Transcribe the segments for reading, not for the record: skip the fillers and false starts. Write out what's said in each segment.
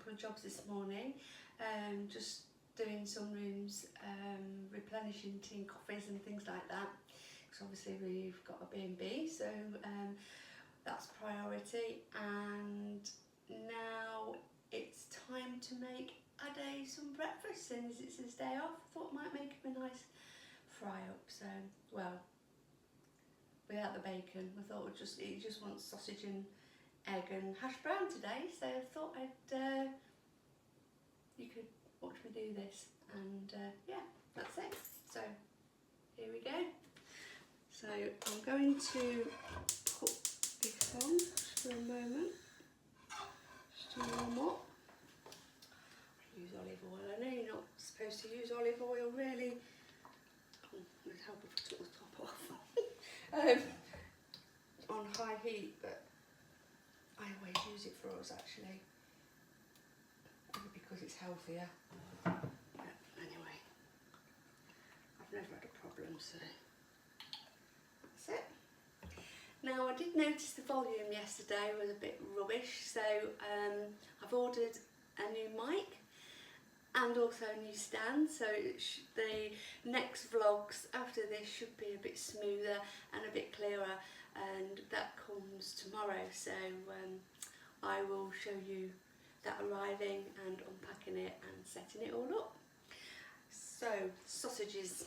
couple of jobs this morning, just doing some rooms, replenishing tea and coffees and things like that, because obviously we've got a B&B, so that's priority. And now it's time to make Ade some breakfast, since it's his day off. I thought I might make him a nice fry up, so, well, without the bacon. I thought he just wants sausage and egg and hash brown today, so I thought you could watch me do this, and yeah, that's it. So here we go. So I'm going to put this on just for a moment, just to warm up. I use olive oil. I know you're not supposed to use olive oil really. Oh, it would help if I took the top off. On high heat, but I always use it for us actually, only because it's healthier. But anyway, I've never had a problem, so that's it. Now, I did notice the volume yesterday was a bit rubbish, so I've ordered a new mic and also a new stand, so the next vlogs after this should be a bit smoother and a bit clearer, and that comes tomorrow, so I will show you that arriving and unpacking it and setting it all up. So, sausages.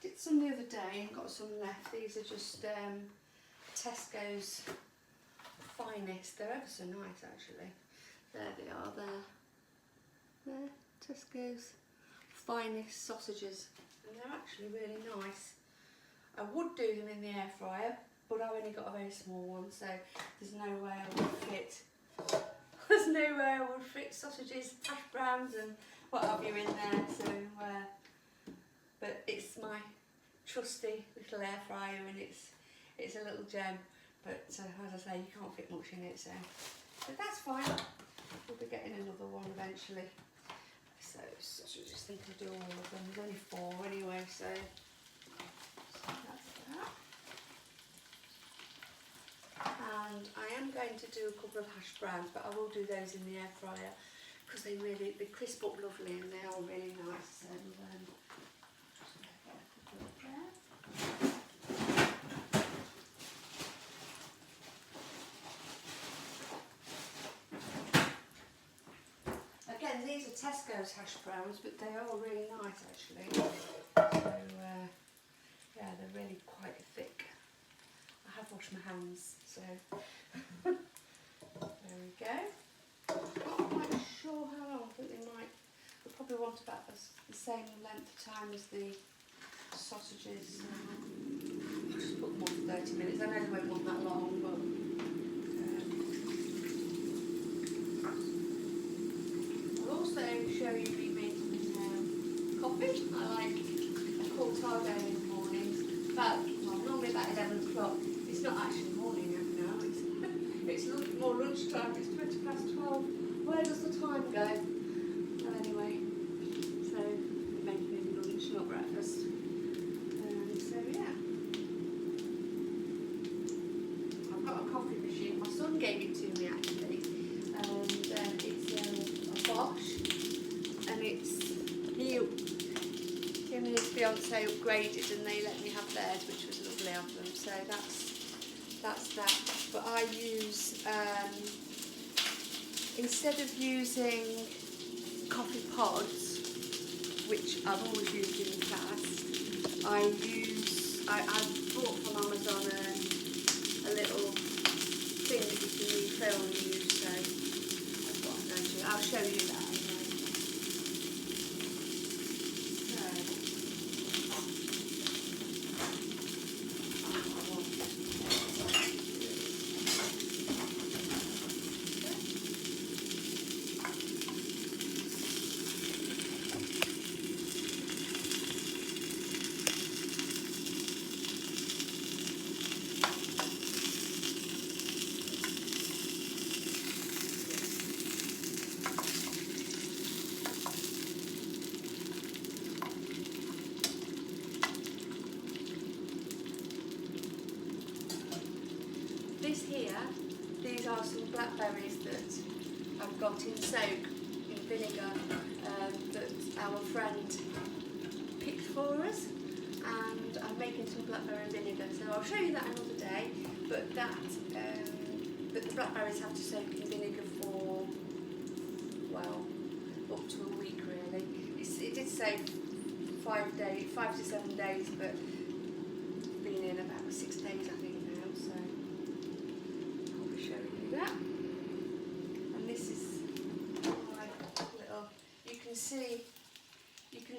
Did some the other day and got some left. These are just Tesco's Finest. They're ever so nice actually. There they are there. There, Tesco's Finest sausages. And they're actually really nice. I would do them in the air fryer, but I've only got a very small one, so there's no way I would fit. There's no way I would fit sausages, hash browns and what have you in there, so but it's my trusty little air fryer, and it's a little gem. But as I say, you can't fit much in it, so but that's fine. We'll be getting another one eventually. So I just think I'll do all of them. There's only 4 anyway, so that's that. And I am going to do a couple of hash browns, but I will do those in the air fryer because they crisp up lovely and they are really nice. So just going to get a couple up there. Again, these are Tesco's hash browns, but they are really nice actually. So yeah, they're really quite thick. I have washed my hands, so there we go. Not quite sure how long. I think they'll probably want about the same length of time as the sausages. I'll just put them on for 30 minutes. I know they won't want that long, but I'll also show you me making coffee. I like a cortado in the mornings. Normally about 11 o'clock. It's not actually morning now. It's more lunchtime. It's 12. Where does the time go? Well, anyway, so making lunch, not breakfast. So yeah, I've got a coffee machine. My son gave it to me actually, and it's a Bosch, and him and his fiance upgraded, and they let me have theirs, which was lovely of them. So that's that. But I use instead of using coffee pods, which I've always used in the past, I bought from Amazon a little thing that you can refill and use. So that's what I'm going to do. I'll show you that. this here, these are some blackberries that I've got in soak in vinegar that our friend picked for us, and I'm making some blackberry vinegar, so I'll show you that another day. But but the blackberries have to soak in vinegar for, well, up to a week really. It did say 5 to 7 days, but it's been in about 6 days I think now, so I'll be showing you that. And this is my little, you can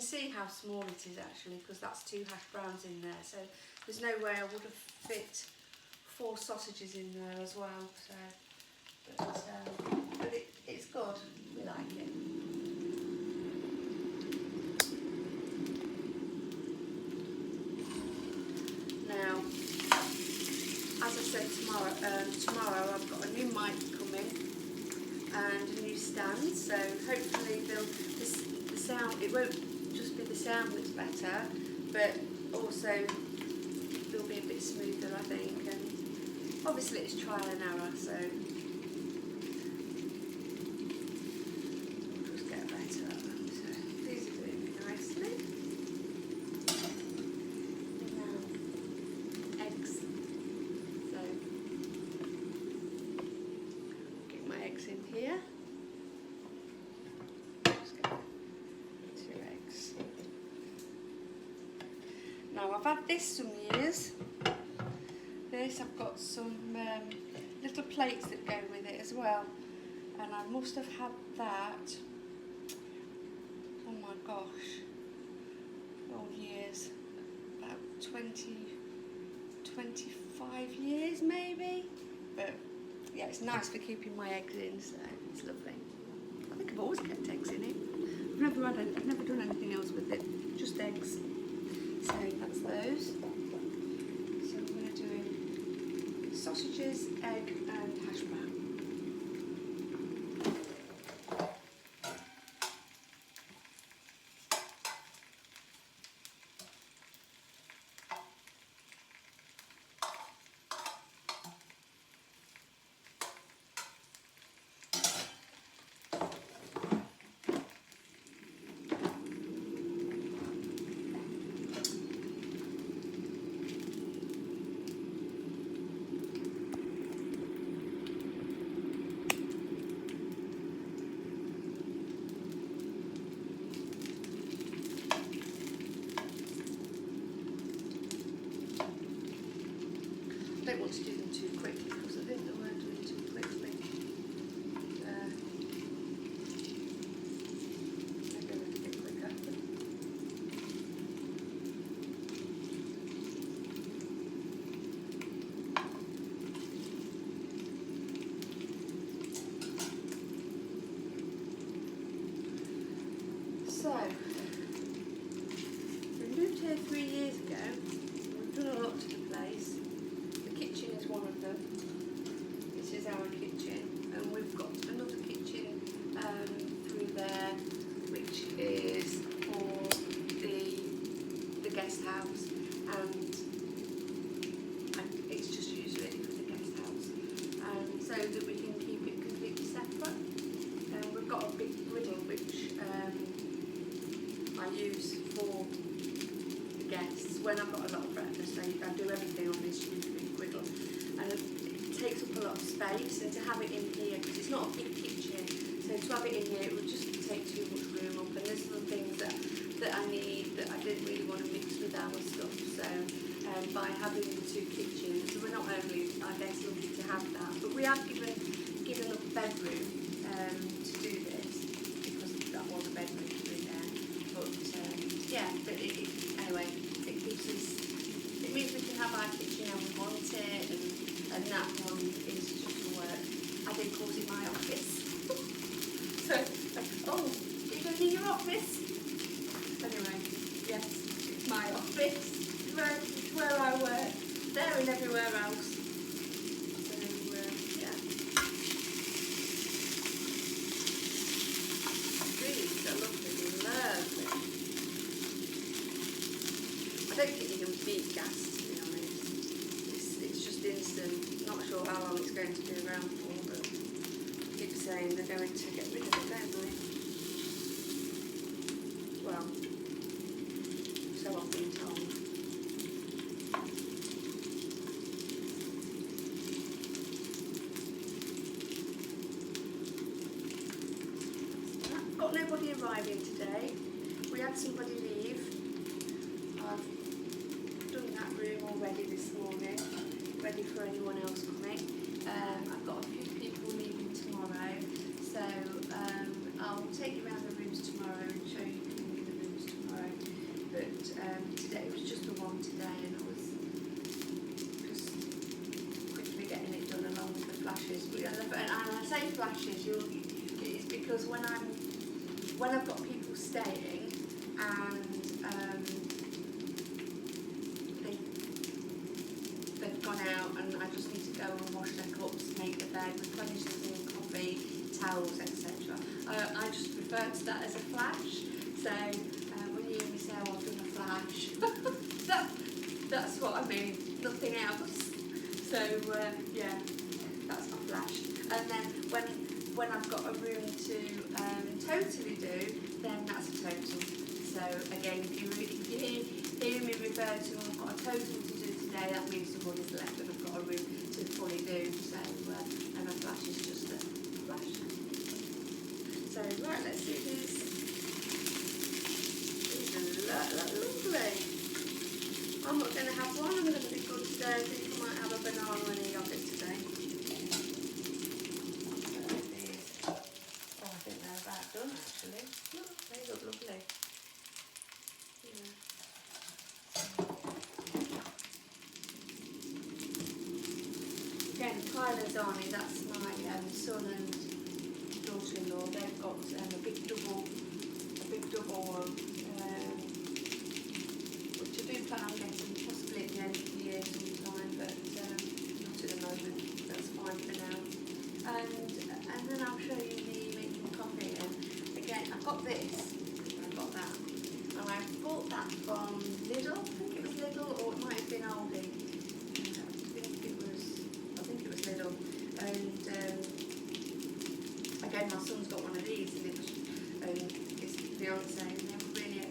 see how small it is actually, because that's 2 hash browns in there, so there's no way I would have fit 4 sausages in there as well, so but it's good, we like it. Now, as I said, tomorrow I've got a new mic coming and a new stand, so hopefully the sound, it won't just be the sound that's better, but also it'll be a bit smoother I think, and obviously it's trial and error, so we'll just get better at them. So these are doing nicely. Now, eggs. So get my eggs in here. Just get 2 eggs. Now I've had this some years. I've got some little plates that go with it as well, and I must have had that, oh my gosh, old years, about 25 years maybe, but yeah, it's nice for keeping my eggs in, so it's lovely. I think I've always kept eggs in it. I've never done anything else with it, just eggs. So that's those. So I'm going to do sausages, egg and hash brown. I don't want to do them too quickly because I think they were doing too quickly. Maybe a little bit quicker. So, we moved here 3 years ago. We've done a lot to the place. Kitchen is one of them. This is our kitchen, and we've got another kitchen through there, which is for the guest house, and it's just used really for the guest house, and so that we can keep it completely separate. And we've got a big griddle which I use for the guests when I've got a lot of breakfast. I do everything on this huge big griddle, and it takes up a lot of space, and to have it in here, because it's not a big kitchen, so to have it in here it would just take too much room up, and there's some things that I need that I didn't really want to mix with our stuff, so by having the 2 kitchens, we're not only, I guess, lucky to have that, but we have given up bedroom to do this, because that was a bedroom to be there, but yeah, but anyway, it gives us, it means we can have our kitchen how we want it, and that one is just for work. I did call it my office. So, oh, you're going to your office? Anyway, yes, it's my office. It's where I work. There and everywhere else. So, yeah. These are lovely. I don't think you can beat gas, to be honest. It's just instant. Not sure how long it's going to be around for, but I keep saying they're going to get rid of it, don't they? Well, so I've been told. Got nobody arriving today. We had somebody leave. I've done that room already this morning, ready for anyone else coming. I've got a few people leaving tomorrow, so I'll take you around the rooms tomorrow and show you cleaning the rooms tomorrow. But today it was just the one today, and I was just quickly getting it done along with the flashes. And I say flashes, it's because when I've got people staying and they've gone out and I just need to go and wash their cups, make the bed, replenish the tea, coffee, towels, etc. I just refer to that as a flash. So when you hear me say, oh, I've done a flash, that's what I mean, nothing else. So yeah, that's my flash. And then when I've got a room to totally do, then that's a total. So again, if you hear me refer to I've got a total to do today, that means the one is left and I've got a room to fully do. So and a flash is just a flash. So right, let's do these. These are lovely. I'm not going to have one, I'm going to be good today. I think I might have a banana and a yogurt today. Done actually. Look, they look lovely. Yeah. Again, Kyla's Army, that's my son and daughter-in-law. They've got a big double one, which I do plan on getting possibly at the end of the year sometime, but not at the moment. That's fine for now. And then I'll show you the making coffee. And again, I got this, I got that, and I bought that from Lidl. I think it was Lidl, or it might have been Aldi. I think it was Lidl. And again, my son's got one of these, and his fiance, and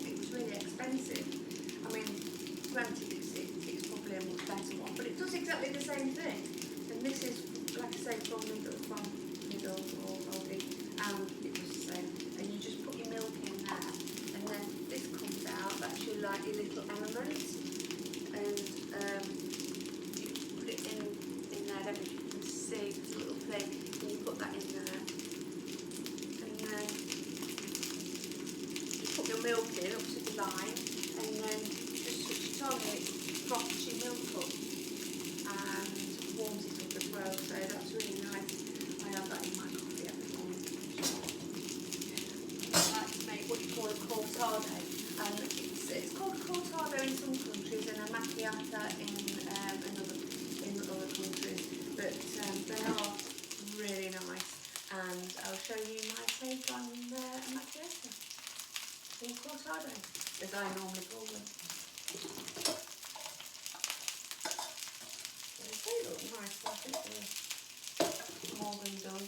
it was really expensive. I mean, granted, it's probably a much better one, but it does exactly the same thing. And this is, like I say, from Lidl or Aldi, and it was the same. And you just put your milk in there, and then this comes out. That's your like your little element, and you put it in there. I don't know if you can see this little thing, and you put that in there, and then you put your milk in up to the line, and then just switch it on, and it froths your milk up and warms it up as well. So that's really nice. I have that in my coffee every morning. I like to make what you call a cortado, and it's called cortado in some countries and a macchiato in other countries, but they are really nice, and I'll show you my take on a macchiato or cortado, as I normally call them. They look nice, I think they're more than done.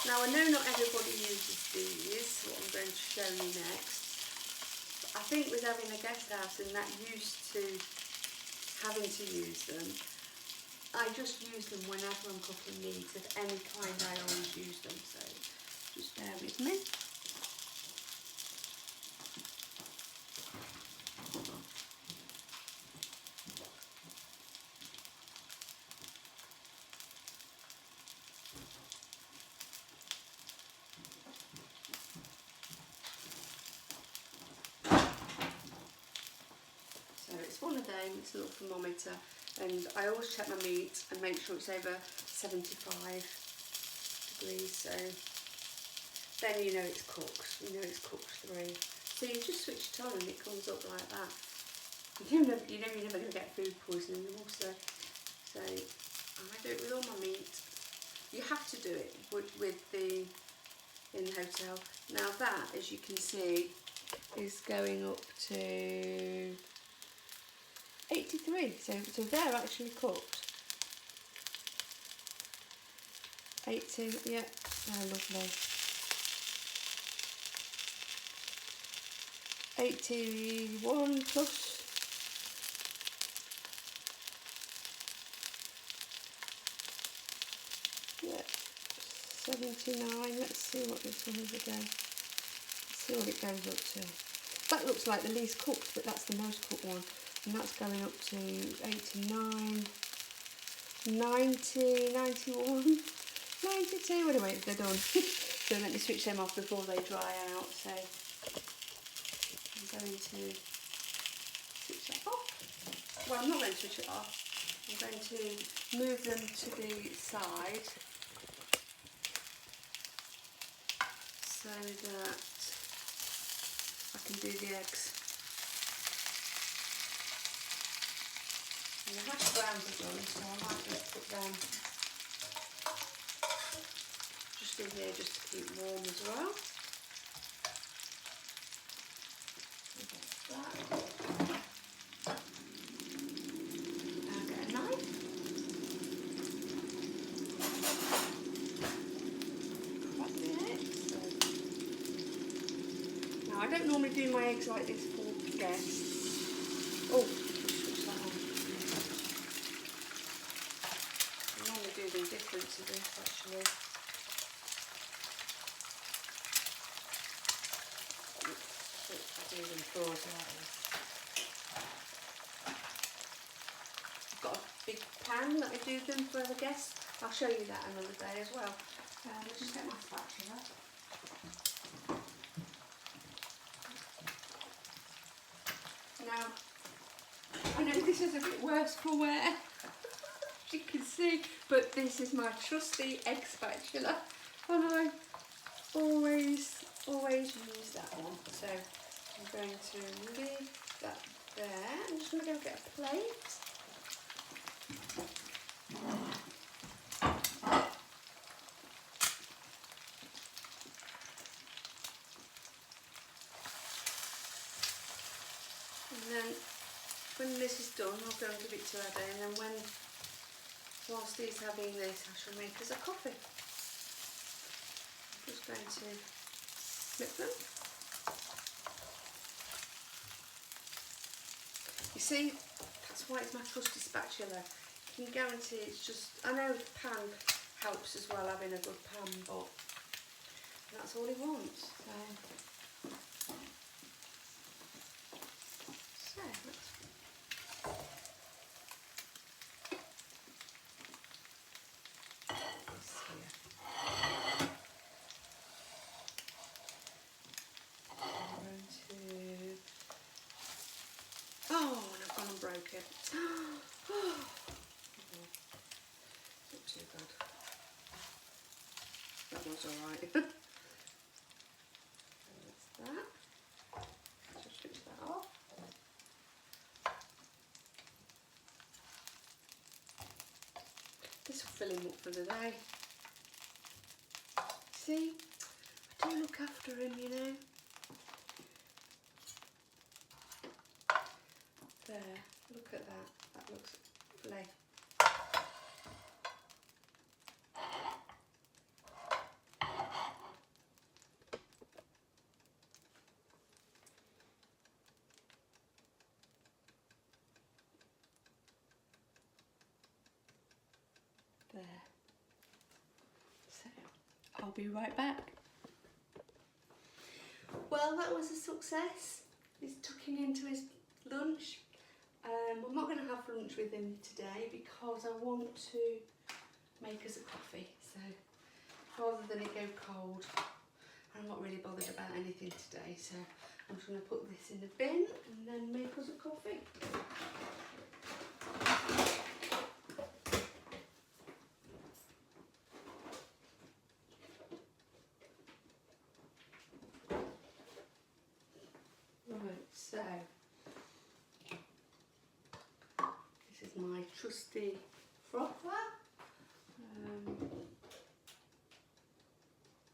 Now I know not everybody uses these, what I'm going to show you next. But I think with having a guest house and that used to having to use them, I just use them whenever I'm cooking meat of any kind. I always use them, so just bear with me. It's one of them, it's a little thermometer, and I always check my meat and make sure it's over 75 degrees, so then you know it's cooked, through. So you just switch it on and it comes up like that. You know you're never going to get food poisoning also. So I do it with all my meat. You have to do it in the hotel. Now that, as you can see, is going up to 83, so they're actually cooked. 80, yeah, they're lovely. 81 plus. Yeah, 79. Let's see what this one is again. Let's see what it goes up to. That looks like the least cooked, but that's the most cooked one. And that's going up to 89, 90, 91, 92. Anyway, they're done. So let me switch them off before they dry out. So I'm going to switch that off. Well, I'm not going to switch it off. I'm going to move them to the side so that I can do the eggs. And the hash browns are done, so I might just put them just in here just to keep warm as well. That. Now get a knife. Crack the eggs. Now I don't normally do my eggs like this for guests. Oh, switch that on. I normally do them different to this actually. I do them fours like this. I've got a big pan that I do them for the guests. I'll show you that another day as well. I'll just get my spatula. Now, I know this is a bit worse for wear, as you can see, but this is my trusty egg spatula, and I always use that one. So I'm going to leave that there. I'm just going to go get a plate. And then when this is done, I'll go and give it to Eddie, and then whilst he's having this, I shall make us a coffee. I'm just going to flip them. You see, that's why it's my trusty spatula. You can guarantee it's just, I know the pan helps as well, having a good pan, but that's all he wants. So let's oh, and I've gone and broke it. Not too bad. That one's alright. That's that. Just switch that off. This will fill him up for the day. See? I do look after him, you know. There, look at that. That looks lovely. There. So, I'll be right back. Well, that was a success. He's tucking into his lunch. I'm not going to have lunch with him today because I want to make us a coffee. So rather than it go cold, I'm not really bothered about anything today. So I'm just going to put this in the bin and then make us a coffee. Right, so this is my trusty frother.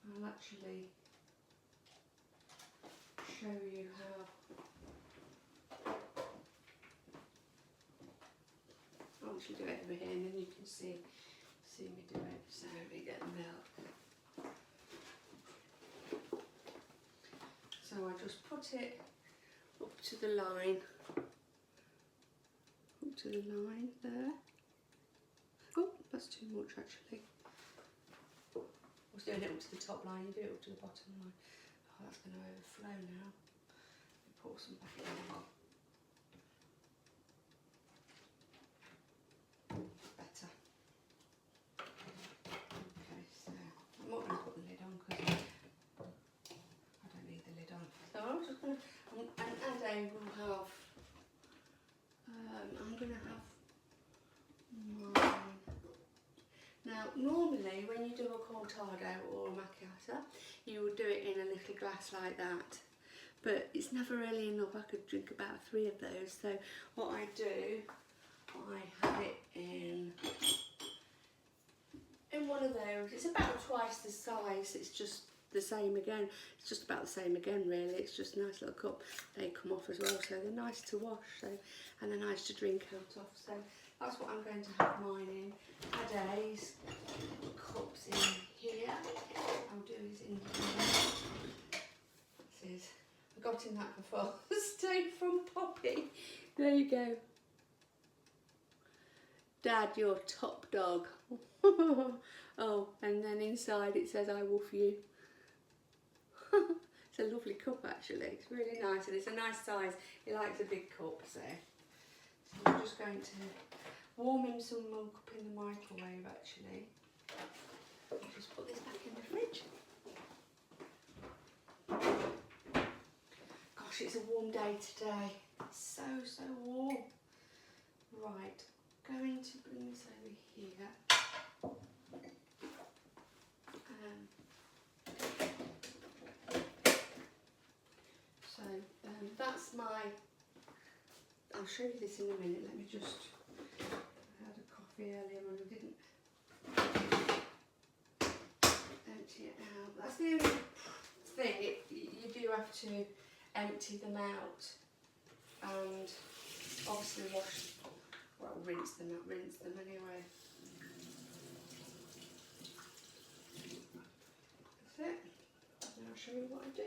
I'll actually show you how literally do it over here, and then you can see me do it. So we get the milk. So I just put it up to the line. Up to the line there. Oh, that's too much actually. I was doing it up to the top line, you do it up to the bottom line. Oh, that's going to overflow now. Pour some back in. Better. Okay, so I'm not going to put the lid on because I don't need the lid on. So I'm just going to, and Ade will have, I'm going to have mine. Now, normally when you do a cortado or a macchiato, you would do it in a little glass like that. But it's never really enough. I could drink about 3 of those. So what I do, I have it in one of those. It's about twice the size. It's just the same again. It's just about the same again, really. It's just a nice little cup. They come off as well, so they're nice to wash. So, and they're nice to drink out of. So that's what I'm going to have mine in. Ade's cups in here. I'll do is in here. This is. I got in that for Father's Day from Poppy. There you go. Dad, you're top dog. Oh, and then inside it says I wolf you. It's a lovely cup actually. It's really nice and it's a nice size. He likes a big cup, so I'm just going to warm him some milk up in the microwave actually. I'll just put this back in the fridge. It's a warm day today. It's so warm. Right, going to bring this over here. That's my. I'll show you this in a minute. Let me just. I had a coffee earlier and I didn't empty it out. That's the only thing. You do have to empty them out and obviously rinse them anyway. That's it. And I'll show you what I do.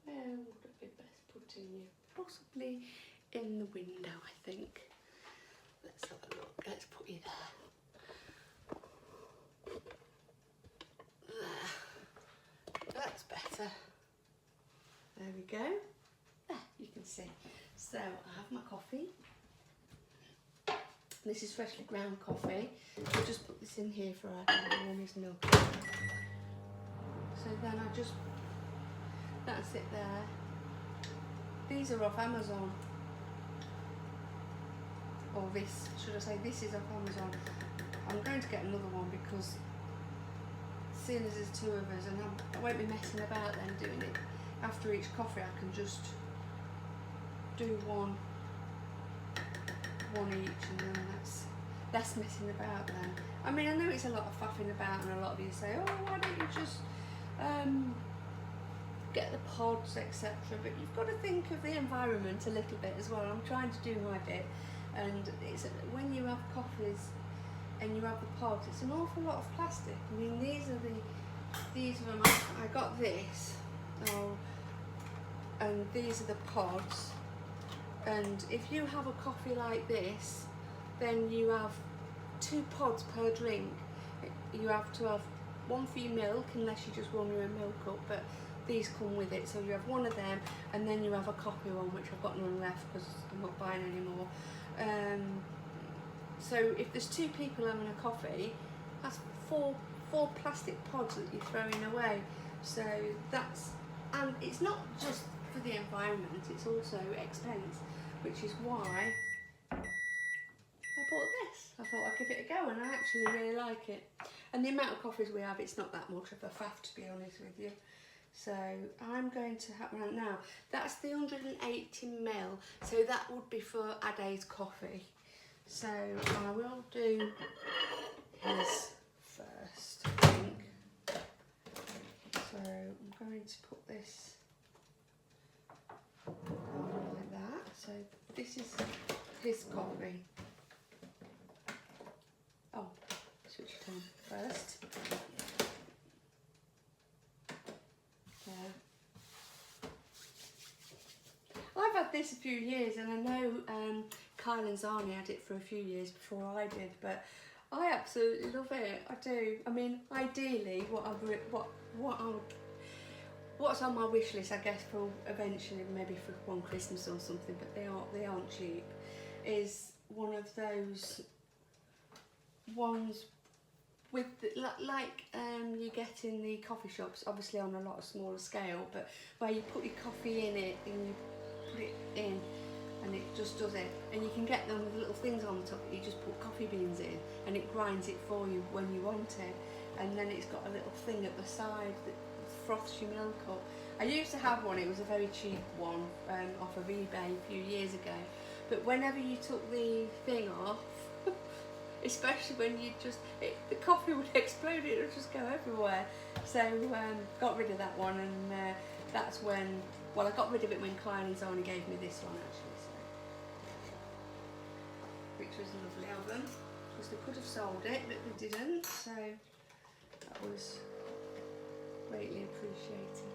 Where would it be best putting you? Possibly in the window, I think. Let's have a look. Let's put you there. There. That's better. There we go. There, you can see. So I have my coffee. This is freshly ground coffee. I'll just put this in here for our warmest milk. So then I just. That's it there. These are off Amazon. Or this, should I say this is off Amazon. I'm going to get another one because seeing as there's 2 of us and I won't be messing about then doing it. After each coffee I can just do one each and then that's less messing about then. I mean I know it's a lot of faffing about and a lot of you say, oh why don't you just get the pods, etc. But you've got to think of the environment a little bit as well. I'm trying to do my bit, and it's when you have coffees and you have the pods, it's an awful lot of plastic. I mean, these are them. I got this, and these are the pods. And if you have a coffee like this, then you have 2 pods per drink. You have to have one for your milk, unless you just warm your own milk up. But these come with it, so you have one of them and then you have a coffee one, which I've got none left because I'm not buying anymore. So if there's 2 people having a coffee, that's four plastic pods that you're throwing away. So that's, and it's not just for the environment, it's also expense, which is why I bought this. I thought I'd give it a go and I actually really like it. And the amount of coffees we have, it's not that much of a faff, to be honest with you. So I'm going to have right now. That's the 180ml. So that would be for Ade's coffee. So I will do his first, I think. So I'm going to put this on like that. So this is his coffee. Oh, switch it on first. I've had this a few years, and I know Kyle and Zani had it for a few years before I did, but I absolutely love it. I do. I mean, ideally, what's on my wish list, I guess, for eventually, maybe for one Christmas or something, but they aren't cheap, is one of those ones with like you get in the coffee shops, obviously on a lot of smaller scale, but where you put your coffee in it and you put it in and it just does it, and you can get them with little things on the top. You just put coffee beans in and it grinds it for you when you want it, and then it's got a little thing at the side that froths your milk up. I used to have one. It was a very cheap one off of eBay a few years ago, but whenever you took the thing off, especially when you the coffee would explode, it would just go everywhere. So got rid of that one, and that's when, well, I got rid of it when Kyle and Zani gave me this one actually, so, which was lovely of them, because they could have sold it but they didn't, so that was greatly appreciated.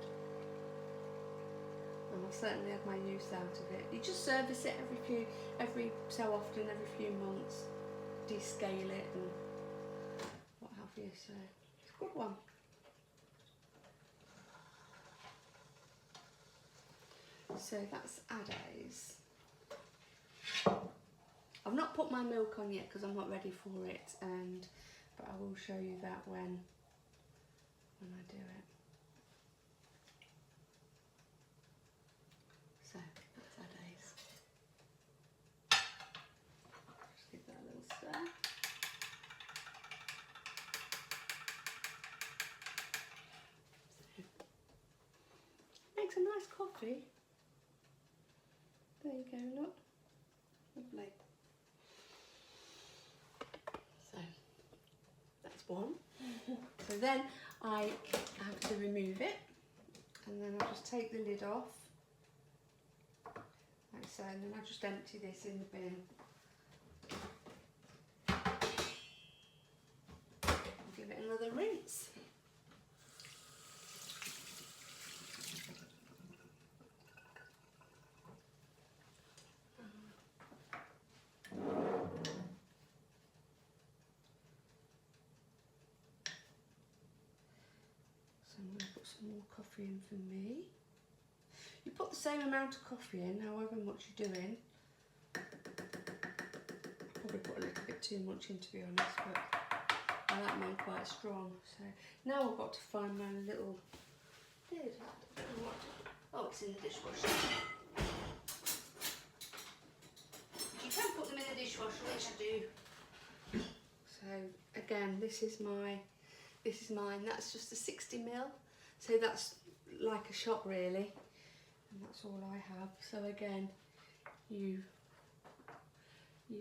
And I certainly had my use out of it. You just service it every so often, every few months. Descale it and what have you, so it's a good one. So that's Ade's. I've not put my milk on yet because I'm not ready for it, but I will show you that when I do it. So that's Ade's. Just give that a little stir. Makes a nice coffee. There you go, look. Lovely. So that's one. So then I have to remove it, and then I'll just take the lid off, like so, and then I just empty this in the bin. I'll give it another rinse. So I'm going to put some more coffee in for me. You put the same amount of coffee in, however much you're doing. I probably put a little bit too much in, to be honest, but I like mine quite strong. So now I've got to find my little lid. Oh, it's in the dishwasher. You can put them in the dishwasher, which I do. So again, this is mine. That's just a 60ml. So that's like a shot really. And that's all I have. So again, you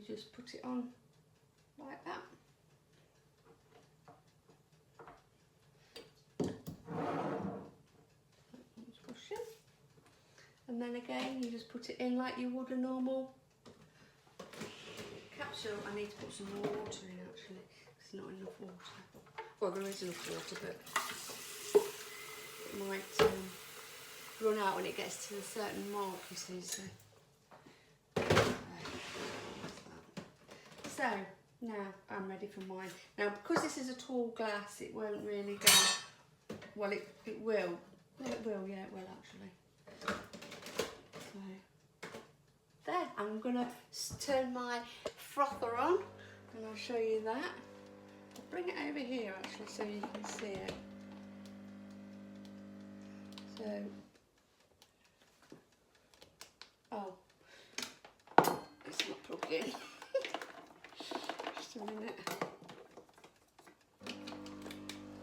just put it on like that. And then again, you just put it in like you would a normal capsule. I need to put some more water in actually. There's not enough water. Well, there is enough water, but it might run out when it gets to a certain mark, you see. So now I'm ready for mine. Now, because this is a tall glass, it won't really go. Well, it will. Well, it will. Yeah, it will actually. So there. I'm gonna turn my frother on, and I'll show you that. I'll bring it over here actually, so you can see it. So, oh, it's not plugged in. Just a minute.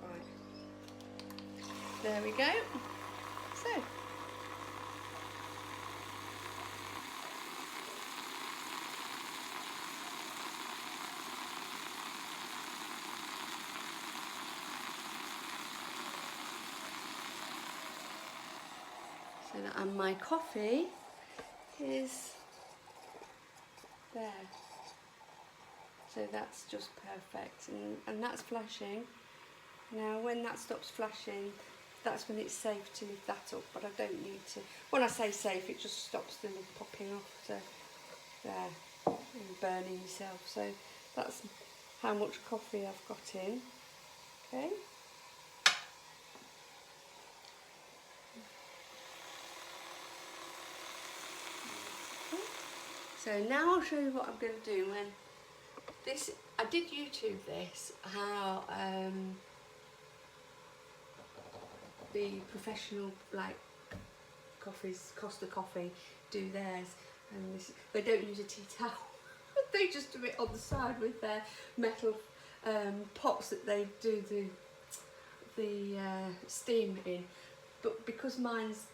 Right, there we go. So that, and my coffee is there. So that's just perfect, and that's flashing. Now when that stops flashing, that's when it's safe to leave that up, but I don't need to. When I say safe, it just stops the lid popping off, so there, and burning yourself. So that's how much coffee I've got in. Okay. So now I'll show you what I'm going to do when this, I did YouTube this, how the professional like Costa Coffee do theirs, and this, they don't use a tea towel. They just do it on the side with their metal pots that they do the steam in. But because mine's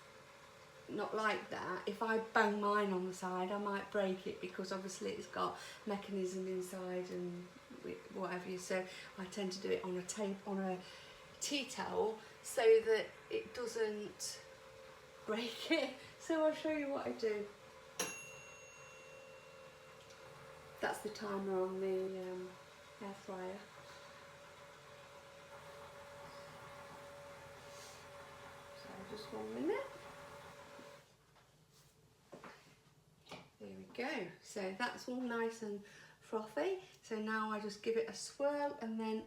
not like that, if I bang mine on the side I might break it, because obviously it's got mechanism inside and whatever. So I tend to do it on a tea towel so that it doesn't break it. So I'll show you what I do. That's the timer on the air fryer. So just 1 minute. There we go. So that's all nice and frothy. So now I just give it a swirl and then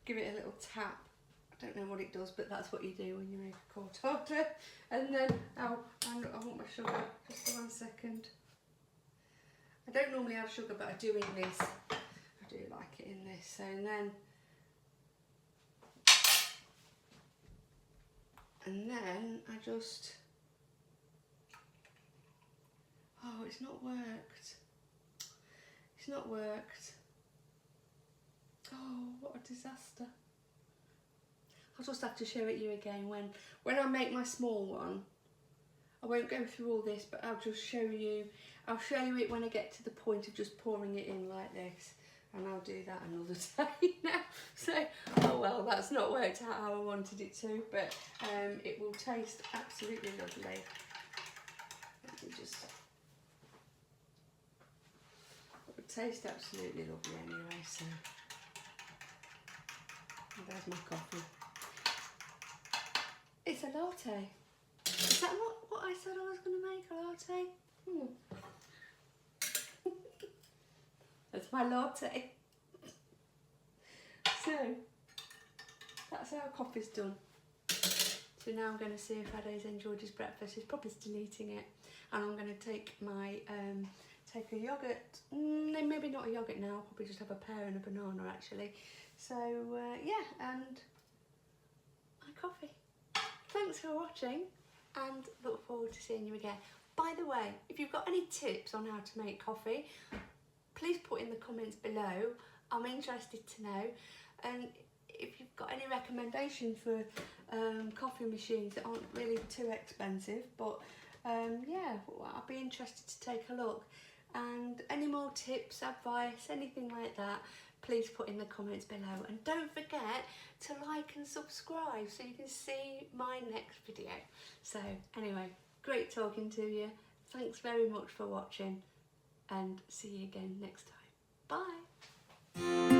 give it a little tap. I don't know what it does, but that's what you do when you make a cortado. And then, oh, I want my sugar. Just 1 second. I don't normally have sugar, but I do in this. I do like it in this. So and then I just, oh, it's not worked. It's not worked. Oh, what a disaster. I'll just have to show it you again when I make my small one. I won't go through all this, but I'll just show you. I'll show you it when I get to the point of just pouring it in like this, and I'll do that another day now. So, oh well, that's not worked out how I wanted it to, but it will taste absolutely lovely. Let me just. It will taste absolutely lovely anyway. So, and there's my coffee. It's a latte. Is that what I said I was going to make, a latte? That's my latte. So, that's how coffee's done. So now I'm going to see if Ade's enjoyed his breakfast. He's probably still eating it. And I'm going to take my, take a yoghurt. Maybe not a yoghurt now, I'll probably just have a pear and a banana actually. So, yeah, and my coffee. Thanks for watching, and look forward to seeing you again. By the way, if you've got any tips on how to make coffee, please put in the comments below. I'm interested to know. And if you've got any recommendations for coffee machines that aren't really too expensive, but yeah, I'll be interested to take a look. And any more tips, advice, anything like that, please put in the comments below. And don't forget to like and subscribe so you can see my next video. So anyway, great talking to you. Thanks very much for watching, and see you again next time. Bye.